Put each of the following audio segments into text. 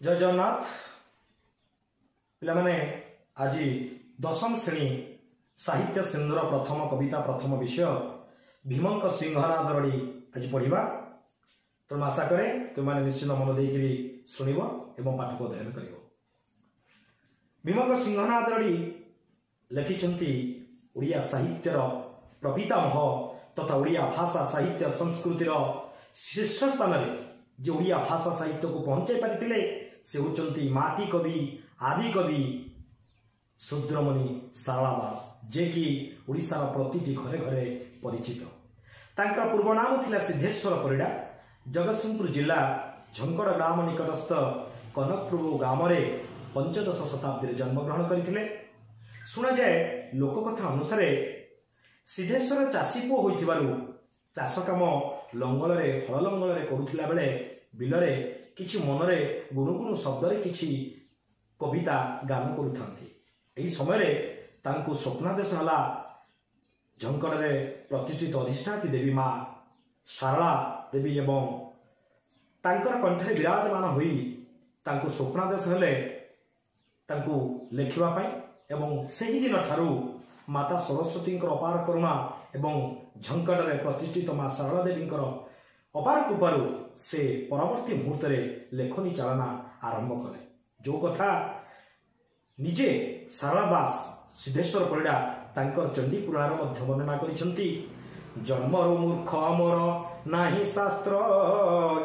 जय जगन्नाथ पिलामाने आज दशम श्रेणी साहित्य सिंधुर प्रथम कविता प्रथम विषय भीमंक सिंहनाद रड़ी आज पढ़ा। तेणु आशा करे तुम निश्चित मन देकरी शुणव एवं पाठ को अध्ययन कर। भीमंक सिंहनाद रड़ी लिखिछंती ओडिया साहित्यर प्रपितामह तथा ओडिया भाषा साहित्य संस्कृतिर शीर्ष स्थान में जे ओडिया भाषा साहित्य को पहुंचाई पारिथिले से होचंती माटी कवि आदि कवि शुद्रमणि सारला दास, जे कि ओडिशार प्रतिटी घरे घरे परिचित। तांकर पूर्व नाम थिला सिद्धेश्वर परिडा। जगतसिंहपुर जिला झंकड़ ग्राम निकटस्थ कनकपुर ग्राम रे पंचदश शताब्दी जन्मग्रहण करथिले। शुणा जाए लोककथा अनुसार सिद्धेश्वर चाषी पुओ होइथिबारु चाष काम लंगलरे हल लंगलरे करुथिला बेले बिलरे किछि मनरे गुणुगुणु शब्दरे किछि कविता गान करुथांती। एही समय रे तांकु स्वप्नादेश हला झंकड़े प्रतिष्ठित अधिष्ठात्री देवी माँ सारला देवी एवं तांकर कंठरे विराजमान होई तांकु स्वप्नादेश हेले तांकु लेखिबा पई एवं सही दिन ठारू माता सरस्वती अपार करुणा एवं झंकड़े प्रतिष्ठित माँ सारला देवी अपार कृपारू से परवर्ती मुहूर्त लेखनी चालना आरंभ कले। जो कथा निजे सारला दास सिद्धेश्वर परिडा तांकर चंडी पुराण मध्य वर्णना करिसेंती। जन्मरु मूर्ख मोर नाही शास्त्र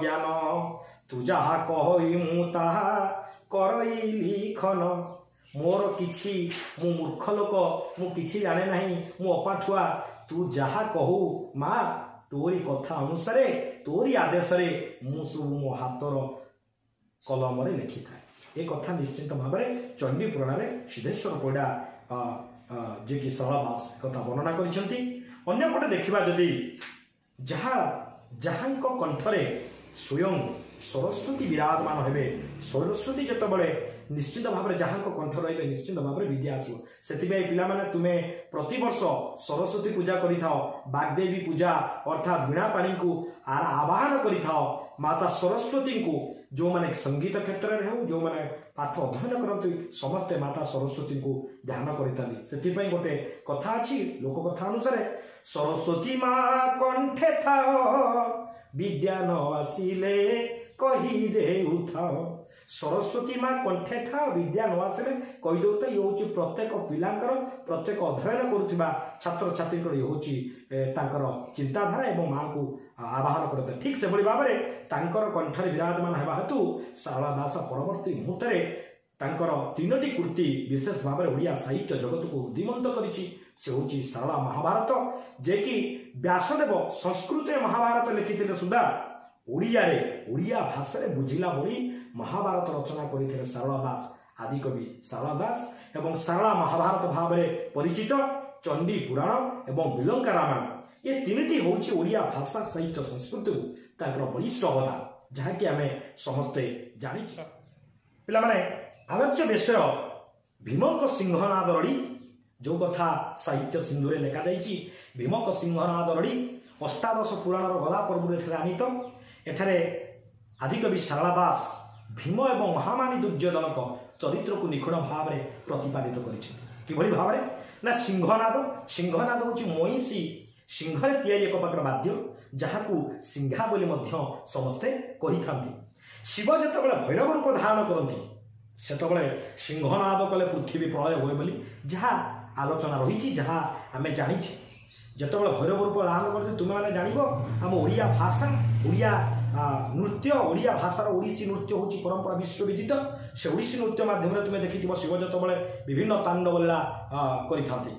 ज्ञान तू जहा कहई मु ताहा करई लिखन। मोर किछि मु मूर्ख लोक मु किछि जाने नाही मु अपाठुआ तू जहा कहू माँ तोरी कथा अनुसारे तोरी आदेश मु सब मो हाथर कलम लिखि थाए। ए कथा निश्चित भाव में चंडी पुराण में सिद्धेश्वर परिडा जे कि सारला दास कथा वर्णना करिसेंती। अन्यपटे देखिबा जदि जहांक कंठरे स्वयं सरस्वती विराजमान हेबे, सरस्वती जतबले निश्चित भाव में जहां कंठ रही निश्चित भाव में विद्या आसो। से पिला माने तुमे प्रतिवर्ष सरस्वती पूजा करिथाओ, बागदेवी पूजा अर्थात वीणा पाणी को आवाहन करिथाओ। माता सरस्वती को जो माने संगीत क्षेत्र में हो जो माने पाठ अध्ययन करते समस्ते माता सरस्वती को ध्यान करिथाली। सेति गोटे कथा अछि लोक कथा अनुसार सरस्वती माँ कंठे थाओ विद्या न आसिले कही दे उठाओ। सरस्वती माँ कंठे था विद्या न आसिले कही दे तो ये हूँ प्रत्येक पिलांकर प्रत्येक अध्ययन करुवा छात्र छात्री ये हूँ चिंताधारा एवं माँ को आवाहन करते। ठीक से भाव में तांकर कंठरे विराजमान होगा हेतु सारला दास परवर्ती मुहूर्त तांकर तीनोटी कृति विशेष भाव में ओडिया साहित्य जगत को उद्दीमंत करिछि। से हूँ सारला महाभारत, जे कि व्यासदेव संस्कृत महाभारत लिखिथिले सुधा ओडिया भाषा बुझिला भली महाभारत रचना करथिले सारला दास आदि कवि सारला दास एवं सारला महाभारत भाव में परिचित चंडी पुराण एवं बिलंका रामायण ये तीनटी हूँ ओडिया भाषा साहित्य संस्कृति तांकर बलिष्ठ अवदान जहाँकि आम समस्ते जानी। पिला माने आलोच्य विषय भीमंक सिंहनाद रड़ी जो कथा साहित्य सिंधुरे लेखा जाइछि। भीमंक सिंहनाद रड़ी अष्टादश पुराणर गला पर्व आनीत। एठारे आदिकवि सारला दास भीम एवं महामानी दुर्योधनक चरित्र को निखुण भाव में प्रतिपादित कर भाव ना सिंहनाद हूँ महिषी सिंहरे तैयारी एक प्रकार वाद्य जहाँ सिंघा बोली समस्ते कही था। शिव जिते भैरव रूप धारण करती सेतबले सिंहनाद कले पृथ्वी प्रलय हुए बोली जहाँ आलोचना रही जहाँ आम जानी। जितेबाला भैरव रूप धारण करते तुम मैंने जान आम ओडिया भाषा ओडिया नृत्य ओडिया भाषार ओडिसी नृत्य हूँ परंपरा विश्वविदित। से ओडिसी नृत्य माध्यम तुम देखि शिव जितेबाला विभिन्न तांडव लीला करि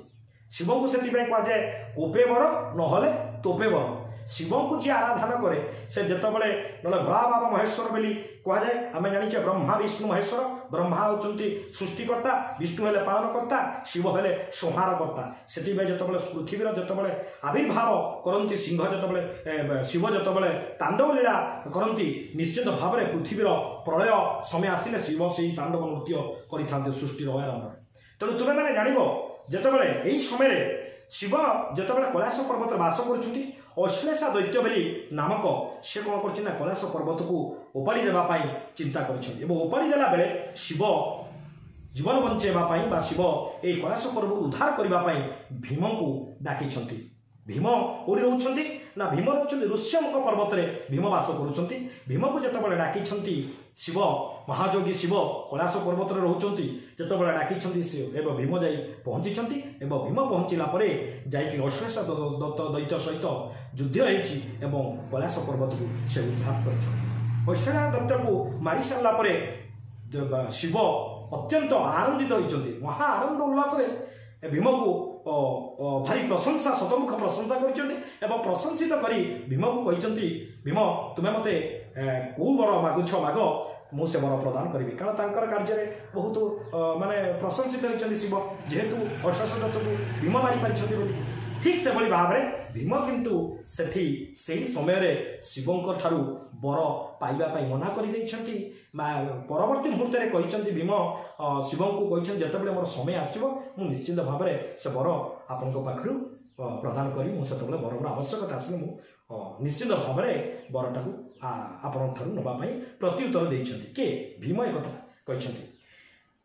शिव को से कहुए कोपे बर नहले तोपे बर। शिव को जी आराधना करे से जितेबाला ना भोला बाबा महेश्वर बोली कहुए आम जाने ब्रह्मा विष्णु महेश्वर। ब्रह्मा होती सृष्टिकर्ता, विष्णु हेले पालनकर्ता, शिव हेले संहारकर्ता। से जितेबाला पृथ्वीर जितेबाला आविर्भाव करती सिंह जितेबाला शिव जितेबाला तांडव लीला करती निश्चित भाव में पृथ्वीर प्रलय समय आसिले शिव से तांडव नृत्य करें सृष्टि आरंभ। तेणु तुम्हें मैंने जान जितेबाला यही समय शिव जितेबाला कैलाश पर्वत बास कर अश्लेषा दैत्य बोली नामक से कौन कर कैलाश पर्वत को ओपाड़ी देवाई चिंता कर ओपाड़ी देला बेले शिव जीवन बंचेवाई बा शिव ये कैलाश पर्वत उद्धार करने भीम को डाकी भीम कौटी रोचे ना भीम रोच ऋष्यमुख पर्वत में भीम बास कर भीम को जिते डाकी शिव महायोगी शिव कैलाश पर्वत में रोचे जिते डाकी एवं भीम जा पहुँची भीम पहुँचला जाकि अश्लेषा दैत्य सहित युद्ध होती कैलाश पर्वत को से उद्धार कर अश्लेषा दैत्य को मारी सारापर शिव अत्यंत आनंदित होती महा आनंद उल्लास भीम को भारी प्रशंसा शतमुख प्रशंसा कर प्रशंसित कर भीम को कहते भीम तुम्हें मत कौ बर मागुछ माग मुझे बर प्रदान करी कारण कार्य बहुत माने प्रशंसित होती शिव जेहेतु अश्लेषा दत्त को भीम मारी पारि ठीक से भाव में भीम किंतु सेठी सही समय शिवंकर ठारू बर पाइबापी मना कर परवर्ती मुहूर्त में कहते भीम शिव को कहते जिते मोर समय आसो मुझे निश्चित भाव में से बर आपण पाखु प्रदान करी मुझे बरर आवश्यकता आसले मुझे निश्चित भाव में बरटा आपण नापी प्रत्युत्तर देते किए भीम एक कथा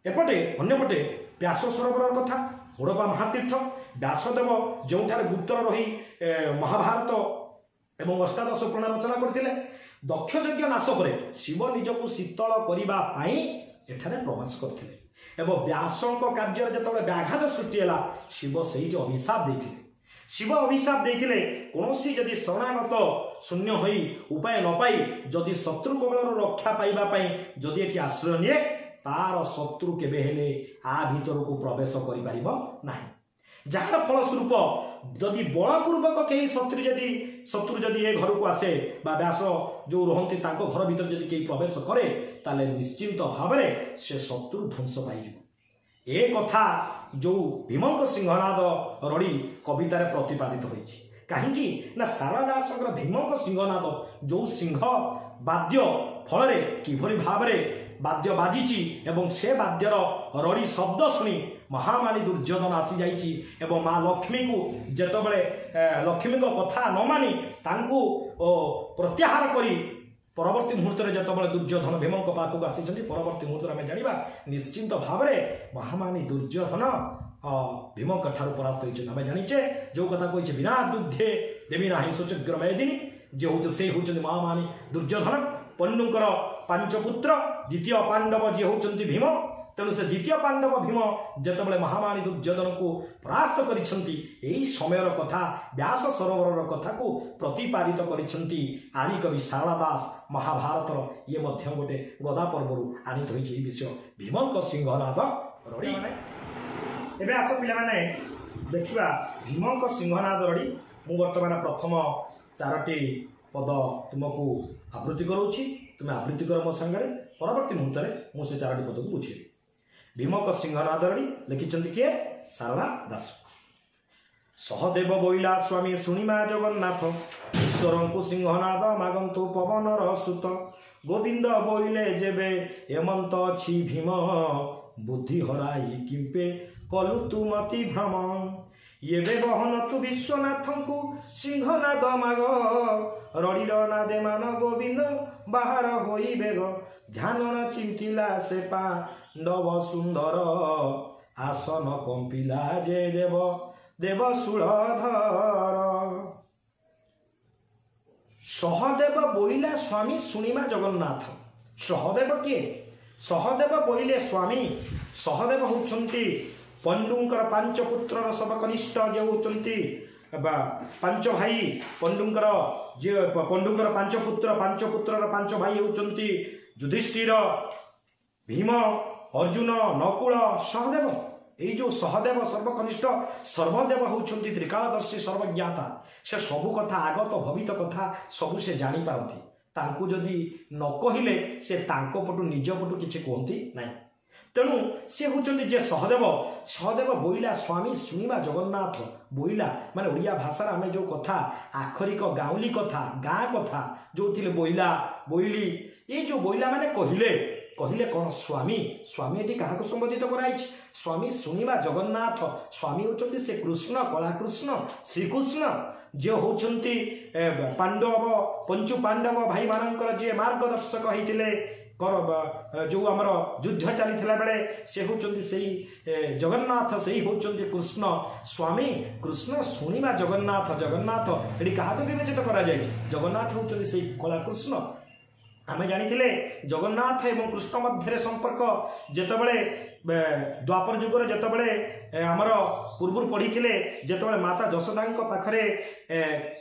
एपटे अंपटे व्यास सरोवर कथा ओडपा महातीर्थ व्यासदेव जो गुप्तर रही महाभारत एवं अष्टादश पुराण रचना करते दक्ष यज्ञ नाश पर शिव निजक शीतल करने एठारे प्रवास करते व्यास कार्य जो व्याघात सृष्टि है शिव से जो अभिशाप देते शिव अभिशाप देते कौन जदि शरणागत शून्य हो उपाय न पाई जदि शत्रु कबल रक्षा पाइबापी जदि ये आश्रय निए तार शत्रु केबे हेले आ भीतर को प्रवेश करि परिबो नाही जार फलस्वरूप जदि बलपूर्वक कई शत्रु जदि ये घर को आसे बा व्यास जो रहती घर भीतर जदि कई प्रवेश करे ताले निश्चिंत भाव में से शत्रु ध्वंस पाई ए कथा जो भीमंक सिंहनाद रड़ी कवितार प्रतिपादित होइछि कहीं ना सारा दास भीमंक सिंहनाद जो सिंह वाद्य फल किभली भाव में वाद्य बाजी एवं से वाद्यर रड़ी शब्द शुणी महामानी दुर्योधन आसी जाइछि एवं माँ लक्ष्मी को जेतबेले लक्ष्मी को कथा न मानी तांकु प्रत्याहार करी परवर्ती मुहूर्त में जेतबेले दुर्योधन भीम पाखक आसी परवर्ती मुहूर्त में जाना निश्चिंत भाव में महामानी दुर्योधन भीम ठार परास्त होती आम जाचे जो कथा कही बिना दुग्धे देवी ना सुचग्र मेदिनी जे से होती महामानी दुर्योधन पंडुंकर पांच पुत्र द्वितीय पांडव जी होती भीम तेणु से द्वितीय पांडव भीम जितेबाला महामानी दुर्योधन को परास्त कर समय कथा व्यास सरोवर कथा को प्रतिपादित कर आदिकवि शारदा दास महाभारत ये गोटे गदा पर्व आनीत होती विषय भीमंक सिंहनाद रड़ी एवं आस पे देखा भीमंक सिंहनाद रड़ी मु बर्तमान प्रथम 4टी पद तुमको आवृत्ति कराऊँगी तुम्हें आवृत्ति कर मो सांगे परवर्ती मुहूर्त में मुझे 4टी पद को बुझेबी भीमक सिंहनाद रड़ी लिखिं किए शारदा दास सहदेव बोइला स्वामी शुणिमा जगन्नाथ ईश्वर को सिंहनाद मागंतु पवनर सुत गोविंद बोइले जेबे हेमंत छी भीम बुद्धि हराई किंपे कलु तु मति भ्रम ये बहन तु विश्वनाथ को सिंहनाद माग रड़ीर नादे मान गोविंद बाहर होई बेग ध्यान न चिंतिला से पांडव सुंदर आसन कंपिला जे देव देव सुलधर सहदेव बोइला स्वामी शुणिमा जगन्नाथ सहदेव किए सहदेव बोइले स्वामी सहदेव होउछंती पंडुंकर 5 पुत्रर सब कनिष्ठ जे होउछंती पांच भाई पंडुंकर जे पंडुंकर 5 पुत्रर 5 भाई होउछंती युधिष्ठिर भीम अर्जुन नकुल सहदेव ये जो सहदेव सर्वकनिष्ठ सर्वदेव होउछंती त्रिकालदर्शी सर्वज्ञाता से सबु कथा आगत भवित कथा सबु से जानी पारती तांकु जदि न कहिले से तांको पटु निज पटु किछि कहंती नाही तेणु सी होउछंती जे सहदेव सहदेव बोइला स्वामी शुणिमा जगन्नाथ बोइला माने ओडिया भाषा आम जो कथा आखरिक गाउली कथा गाँ कथा जो थिले बोइला बोइली ये जो बोइला माने कहिले कहले कौन स्वामी स्वामी ये क्या संबोधित कराई स्वामी शुणिमा जगन्नाथ स्वामी होती से कृष्ण कला कृष्ण श्रीकृष्ण जे होचंती पांडव पंचु पांडव भाई मानकर जे मार्गदर्शक होइतिले जो आमर युद्ध चली बेले से होचंती सेही जगन्नाथ सेही होचंती कृष्ण स्वामी कृष्ण शुणिबा जगन्नाथ जगन्नाथ एटी क्या विवेचित करा जाय जगन्नाथ होचंती सेही कला कृष्ण आम जानी जगन्नाथ एवं कृष्ण मध्य संपर्क जितेबले द्वापर जुगर जितेबले आमर पूर्व पढ़ी जितेबले माता यशोदा पाखरे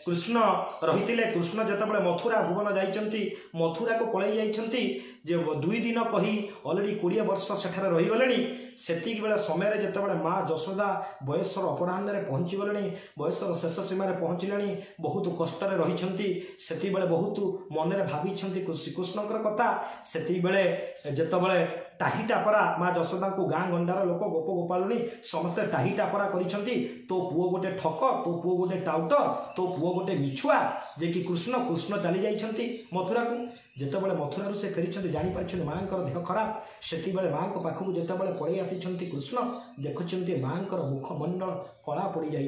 कृष्ण रही कृष्ण जितेबले मथुरा भुवन जाइछंती मथुरा को पलि जाइछंती जे 2 दिन कही अलरेडी 20 वर्ष सेठारे रही गलेनी सेतिक बेले समय जितेबले माँ यशोदा बयसर अपराह्न पहुँची गले बयसर शेष सीमार पहुँचले बहुत कष्ट रही से बहुत मन में भावी श्रीकृष्ण कथा से बेले जितेबले टाही टापरा माँ यशोदा को गाँ गंडार लोक गोप गोपालनी समस्ते टाही टापरा करिसेंती तो पुओ गोटे ठक तो पुओ गोटे टाउटर तो पुओ गोटे मिछुआ जे कि कृष्ण कृष्ण चली जाइछंती मथुरा को जितेबले मथुरा से फेरी जानी पारिछन माँ देह खराब से माँ को पाखक जितेबले पड़े आसी कृष्ण देखुं माँ मुखमंडल कला पड़ जा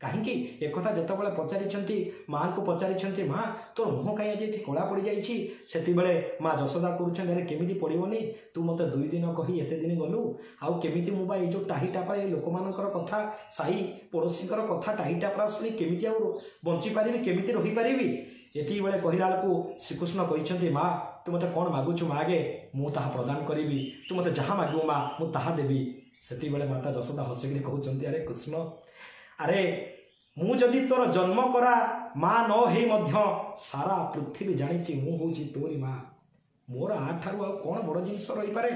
कहीं एक जितेबले पचारि माँ को पचारि माँ तोर मुह कहीं आज कला पड़ जाए माँ यशोदा करें केमी पड़ोनी तू मत 2 दिन कही एत दिन गलु आउ केमी मुझे जो टाही टापरा ये लोक मान कथा साई पड़ोशी कथा टाही टापरा शुणी केमी बंची पारि केमी रहीपारि एति बेले कहला बेलू श्रीकृष्ण कहते माँ तू मत कौन मागुचु मागे मु ताहा प्रदान करी तू मत जहाँ मागू माँ मु ताहा देवी से माता यशोदा हसिक कहते अरे कृष्ण अरे मु जदि तोर जन्म करा माँ न हेई मध्य सारा पृथ्वी जानी मु हूँ तोरी माँ मोर आठारू आ कौन बड़ जिनस रही पारे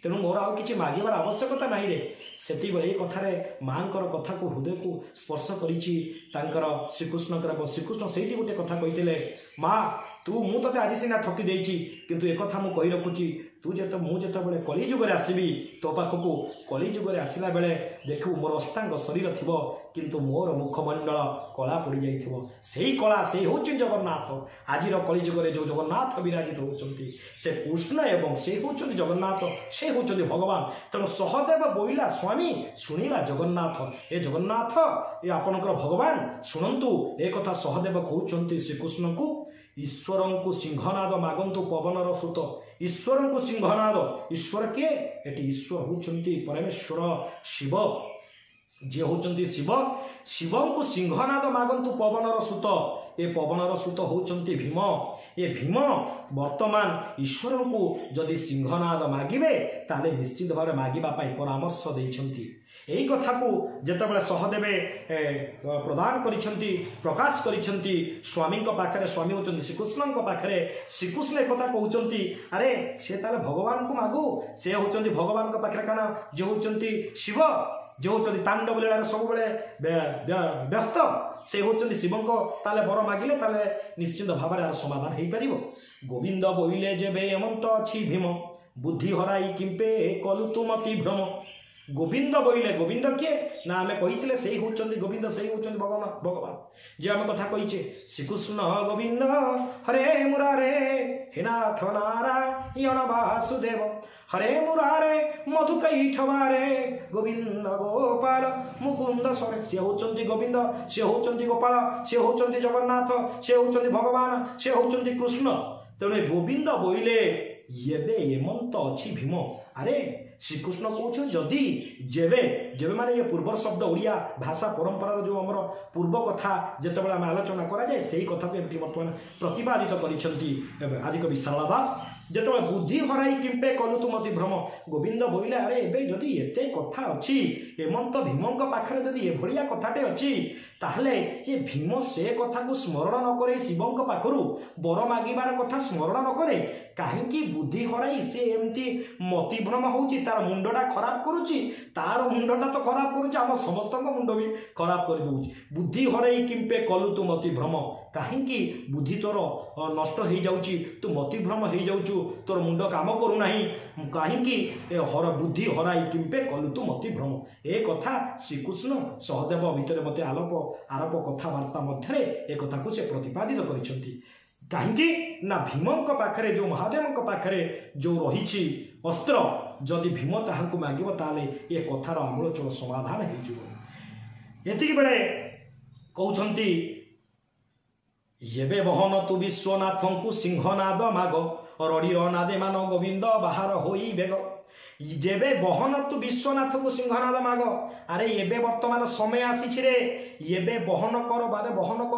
तेणु मोर आउ किछि मागिबार आवश्यकता नहीं रे सेति बेले कथारे माँकर कथा को हृदय को स्पर्श करिछि तांकर श्रीकृष्ण सेठी गोटे कथा कहिथिले माँ तू मु तते आज सीना ठकी देछि किंतु एक कथा मु कहि रखुछि तू जेते बेले कली जुगरे आसीबी तो पाखकू कली जुगरे आसिला बेले देखु मोर अष्टांग शरीर थिबो किंतु मोर मुखमंडल कला पड़ जाइथिबो सेही कला से होछि जगन्नाथ आजिर कली जुगरे जो जगन्नाथ विराजित होचंती से कृष्ण एवं से होचंती जगन्नाथ से होचंती भगवान तेणु सहदेव बोइला स्वामी शुणिला जगन्नाथ ए जगन्नाथ ए आपनकर भगवान शुणंतु ए कथा सहदेव कहउचंती श्रीकृष्ण को ईश्वर को सिंहनाद मागंतु पवनर सुत ईश्वर को सिंहनाद ईश्वर किए एटी ईश्वर होचंती परमेश्वर शिव जे होचंती शिव शिव को सिंहनाद मागंतु पवनर सुत ए पवनर सुत होचंती भीम ए भीम वर्तमान ईश्वर को जदि सिंहनाद मागिबे ताले निश्चित भाव मागिबा पाई परामर्श देइछंती एही कथा को जेतेबेले सहदेवे प्रदान करिसेंती प्रकाश करिसेंती स्वामी पाखरे स्वामी होचंती श्रीकृष्ण पाखरे श्रीकृष्ण एक कथा कहउचंती अरे से ताले भगवान को मागु से होचंती भगवान पाखरे काना जे होचंती शिव जे होचंती तांडव लीला सब बेले व्यस्त से होचंती शिवंक ताले बर मागिले ताले निश्चित भाव में समाधान हेई परिबो गोविंद बोइले जेबे अमंत अछि भीम बुद्धि हराई किंपे कलु तुमति भ्रम गोविंद बोइले गोविंद किए ना आम कही से होचंती गोविंद से होचंती भगवान भगवान जे आम कथा कही श्रीकृष्ण गोविंद हरे मुरारे हे नाथ नारायण वासुदेव हरे मुरारे मधुकैठवारे गोविंद गोपाल मुकुंद सरे से होचंती गोविंद से होचंती गोपाल से होचंती जगन्नाथ से होचंती भगवान से होचंती कृष्ण तेणु गोविंद बोइले येबे एमंत अछि भीम अरे श्रीकृष्ण कहते जदि जेबे जेबे माने ये पूर्व शब्द ओडिया भाषा परंपरार जो आमर पूर्व कथा जितेबाला आम आलोचना कराए से कथा को बर्तमान प्रतिपादित करिसेंती आदिकवि सारला दास जिते बुद्धि हराई किंपे कलु तुमति भ्रम गोविंद बोइले अरे एबे जदि एते कथा अछि हेमंत भीमंक पाखरे जदि एभलिया कथाटे अछि ताहले ये भीम से कथा को स्मरण न करे शिवंक पाखरु बर मागिबार कथा स्मरण न करे काहेकि बुद्धि हराई से एमती मति भ्रम होउची तार मुंडटा खराब करूची तार मुंडटा तो खराब करूची आम समस्त मुंड भी खराब कर दउची बुद्धि हराई किंपे कलु तु मति भ्रम काहेकि बुद्धि तोर नष्ट हो जाउची तू मति भ्रम हो जाउचु तोर मुंड काम करू नाही काहेकि हर बुद्धि हराई किंपे कलु तु मति भ्रम ए कथा श्रीकृष्ण सहदेव भितर मते आरोप कथबार्ता मध्य एक कथा को से प्रतिपादित करिसेंती काहेकि ना भीमंक पाखरे जो महादेवंक पाखरे जो रही अस्त्र जदि भीम ताहांकु मागिबो ताले ये कथार आमूलचूल समाधान हो एतिक बेले कहउछंती ଏବେ ବହନ ତୁ ବିଶ୍ୱନାଥଙ୍କୁ ସିଂହନାଦ ମାଗ ରଡ଼ିର ନାଦେ ମାନ ଗୋବିନ୍ଦ ବାହାର ହୋଇ ବେଗ ଯେବେ ବହନ ତୁ ବିଶ୍ୱନାଥଙ୍କୁ ସିଂହନାଦ ମାଗ ଆରେ ଏବେ ବର୍ତ୍ତମାନ ସମୟ ଆସିଛି ରେ ଏବେ ବହନ କର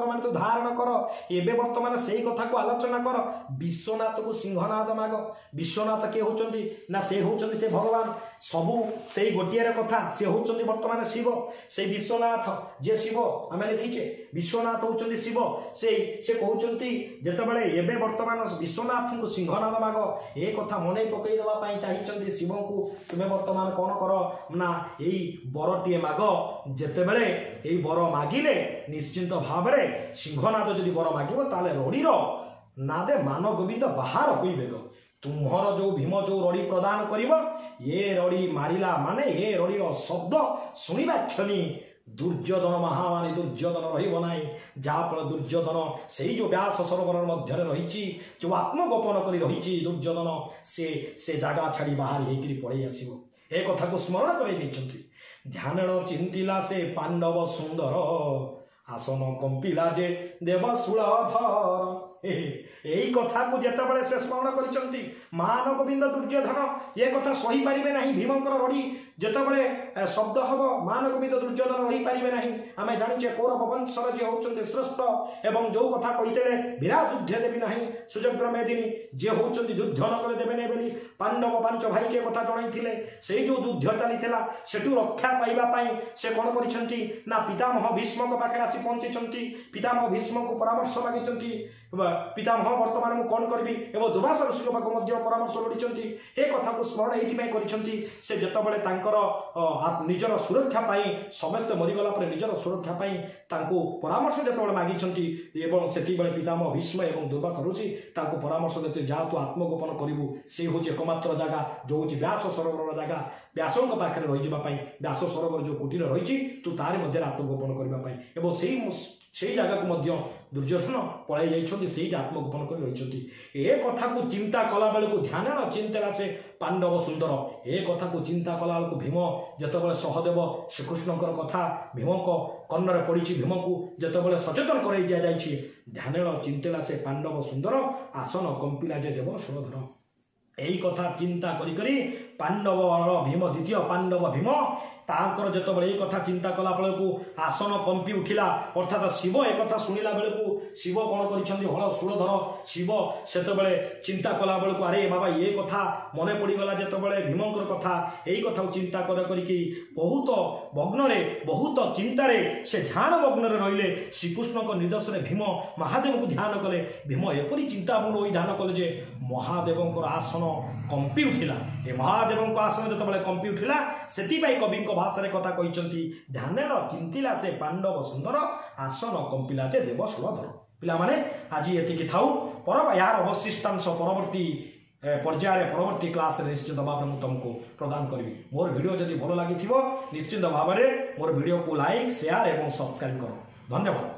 ମାନେ ତୁ ଧାରଣ କର ଏବେ ବର୍ତ୍ତମାନ ସେଇ କଥାକୁ ଆଲୋଚନା କର ବିଶ୍ୱନାଥକୁ ସିଂହନାଦ ମାଗ ବିଶ୍ୱନାଥ କିଏ ହଉଛନ୍ତି ନା ସେ ହଉଛନ୍ତି ସେ ଭଗବାନ ସବୁ ସେଇ ଗୋଟିଏର କଥା ସେ ହଉଛନ୍ତି ବର୍ତ୍ତମାନ ଶିବ ସେଇ ବିଶ୍ୱନାଥ ଯେ ଶିବ ଆମେ ଲେଖିଛେ ବିଶ୍ୱନାଥ ହଉଛନ୍ତି ଶିବ ସେ କହୁଛନ୍ତି ଯେତେବେଳେ ଏବେ ବର୍ତ୍ତମାନ ବିଶ୍ୱନାଥଙ୍କୁ ସିଂହନାଦ ମାଗ ଏ କଥା ମନେ ପକେଇ ଦେବା ପାଇଁ ଚାହିଁଛନ୍ତି ଶିବଙ୍କୁ ତୁମେ ବର୍ତ୍ତମାନ କ'ଣ କର ନା ଏଇ ବରଟିଏ ମାଗ ଯେତେବେଳେ ଏଇ ବର ମାଗିଲେ ନିଶ୍ଚିନ୍ତ ଭାବରେ ସିଂହନାଦ ଯଦି ବର ମାଗିବ ତାହେଲେ ରଡ଼ିର ନାଦେ ମାନ ଗୋବିନ୍ଦ ବାହାର ହୋଇବେଗ ତୁମର ଯେଉଁ ଭୀମ ଯେଉଁ ରଡ଼ି ପ୍ରଦାନ କରିବ ଏ ରଡ଼ି ମାରିଲା ମାନେ ଏ ରଡ଼ିର ଶବ୍ଦ ଶୁଣିବା କ୍ଷଣି ଦୁର୍ଯ୍ୟୋଧନ ମହାମାରୀ ଦୁର୍ଯ୍ୟୋଧନ ରହିବ ନାହିଁ ଯାହାଫଳରେ ଦୁର୍ଯ୍ୟୋଧନ ସେଇ ଯେଉଁ ବ୍ୟାସ ସରୋବର ମଧ୍ୟରେ ରହିଛି ଯେଉଁ ଆତ୍ମଗୋପନ କରି ରହିଛି ଦୁର୍ଯ୍ୟୋଧନ ସେ ଜାଗା ଛାଡ଼ି ବାହାରି ହେଇକରି ପଳେଇ ଆସିବ ଏ କଥାକୁ ସ୍ମରଣ କରାଇ ଦେଇଛନ୍ତି ଧ୍ୟାନ ଚିନ୍ତିଲା ସେ ପାଣ୍ଡବ ସୁନ୍ଦର ଆସନ କମ୍ପିଲା ଯେ ଦେବ ସୁଳଧର এই কথাକୁ ଯେତେବେଳେ ସେ ସ୍ମରଣ କରିଛନ୍ତି ମାନ ଗୋବିନ୍ଦ ଦୁର୍ଯ୍ୟୋଧନ ଏ କଥା ସହିପାରିବେ ନାହିଁ ଭୀମଙ୍କର ରଡ଼ି ଯେତେବେଳେ ଶବ୍ଦ ହେବ ମାନ ଗୋବିନ୍ଦ ଦୁର୍ଯ୍ୟୋଧନ ରହିପାରିବେ ନାହିଁ ଆମେ ଜାଣିଛେ କୌରବ ବଂଶର ଯିଏ ହେଉଛନ୍ତି ଶ୍ରେଷ୍ଠ ଏବଂ ଯେଉଁ କଥା କହିଥିଲେ ବିରାଟ ଯୁଦ୍ଧ ଦେବି ନାହିଁ ସୁଯୋଗ୍ର ମେଦିନୀ ଯିଏ ହେଉଛନ୍ତି ଯୁଦ୍ଧ ନ କଲେ ଦେବେ ନାହିଁ ବୋଲି ପାଣ୍ଡବ ପାଞ୍ଚ ଭାଇକେ କଥା ଜଣାଇଥିଲେ ସେଇ ଯେଉଁ ଯୁଦ୍ଧ ଚାଲିଥିଲା ସେଠୁ ରକ୍ଷା ପାଇବା ପାଇଁ ସେ କ'ଣ କରିଛନ୍ତି ନା ପିତାମହ ଭୀଷ୍ମଙ୍କ ପାଖରେ ଆସି ପହଞ୍ଚିଛନ୍ତି ପିତାମହ ଭୀଷ୍ମଙ୍କୁ ପରାମର୍ଶ ମାଗିଛନ୍ତି ପିତାମହ ବର୍ତ୍ତମାନ ମୁଁ କ'ଣ କରିବି ଏବଂ ଦୁର୍ବାସ ଋଷିଙ୍କ ପାଖକୁ ମଧ୍ୟ ପରାମର୍ଶ ଲୋଡ଼ିଛନ୍ତି ଏ କଥାକୁ ସ୍ମରଣ ଏଇଥିପାଇଁ କରିଛନ୍ତି ସେ ଯେତେବେଳେ ତାଙ୍କର ନିଜର ସୁରକ୍ଷା ପାଇଁ ସମସ୍ତେ ମରିଗଲା ପରେ ନିଜର ସୁରକ୍ଷା ପାଇଁ ତାଙ୍କୁ ପରାମର୍ଶ ଯେତେବେଳେ ମାଗିଛନ୍ତି ଏବଂ ସେତିକିବେଳେ ପିତାମହ ଭୀଷ୍ମ ଏବଂ ଦୁର୍ବାସ ଋଷି ତାଙ୍କୁ ପରାମର୍ଶ ଦେତେ ଯାହା ତୁ ଆତ୍ମଗୋପନ କରିବୁ ସେ ହେଉଛି ଏକମାତ୍ର ଜାଗା ଯେଉଁ ହେଉଛି ବ୍ୟାସ ସରୋବରର ଜାଗା ବ୍ୟାସଙ୍କ ପାଖରେ ରହିଯିବା ପାଇଁ ବ୍ୟାସ ସରୋବର ଯେଉଁ କୁଟୀର ରହିଛି ତୁ ତାରି ମଧ୍ୟରେ ଆତ୍ମଗୋପନ କରିବା ପାଇଁ ଏବଂ ସେଇ ଜାଗାକୁ ମଧ୍ୟ ଦୁର୍ଯ୍ୟୋଧନ ପଳାଇ ଯାଇଛନ୍ତି ସେଇଠି ଆତ୍ମଗୋପନ କରି ରହିଛନ୍ତି ଏ କଥାକୁ ଚିନ୍ତା କଲାବେଳକୁ ଧ୍ୟାନ ଚିନ୍ତାଲା ସେ ପାଣ୍ଡବ ସୁନ୍ଦର ଏ କଥାକୁ ଚିନ୍ତା କଲାବେଳକୁ ଭୀମ ଯେତେବେଳେ ସହଦେବ ଶ୍ରୀକୃଷ୍ଣଙ୍କର କଥା ଭୀମଙ୍କ କର୍ଣ୍ଣରେ ପଡ଼ିଛି ଭୀମକୁ ଯେତେବେଳେ ସଚେତନ କରାଇ ଦିଆଯାଇଛି ଧ୍ୟାନ ଚିନ୍ତାଲା ସେ ପାଣ୍ଡବ ସୁନ୍ଦର ଆସନ କମ୍ପିଲା ଯେ ଦେବ ସୁରଧର এই কথা চিন্তা করি করি পাণ্ডবর ভীম দ্বিতীয় পাণ্ডব ভীম তাঁকর যেতবে এই কথা চিন্তা কলা বেড়ে আসন কম্পি উঠিলা অর্থাৎ শিব একথা শুনিলা বেড়ে শিব কোণ করেছেন হল সুরধর শিব সেতবে চিন্তা কলা বেড়ে আরে বাবা এ কথা মনে পড়িগলা যেতবে ভীমঙ্কর কথা এই কথা চিন্তা করি বহুত মগ্নরে বহুত চিন্তারে সে ধ্যান মগ্নরে রইলে শ্রীকৃষ্ণଙ୍କ নির্দেশনে ভীম মহাদেবকে ধ্যান কলে ভীম এপরি চিন্তামূল হয়ে ধ্যান কলে যে মহাদেবঙ্কর আসন কম্পি উঠিলা এ মহাদেবঙ্ক আসন যেতবে কম্পি উঠিলা সেপাই কবিঙ্ক ভাষায় কথা কইছন্তি ধ্যানের চিন্তিলা সে পাণ্ডব সুন্দর আসন কম্পিলা যে দেব সুরধর পিলামানে আজি এতিকি থাউ ইয়ার অবশিষ্টাংশ পরবর্তী পর্যায়ে পরবর্তী ক্লাসে নিশ্চিত ভাবে মু তুমକୁ প্রদান করবি মোর ভিডিও যদি ভালো লাগিথিব নিশ্চিত ভাবে মোর ভিডিও কু লাইক শেয়ার এবং সবস্ক্রাইব কর ধন্যবাদ।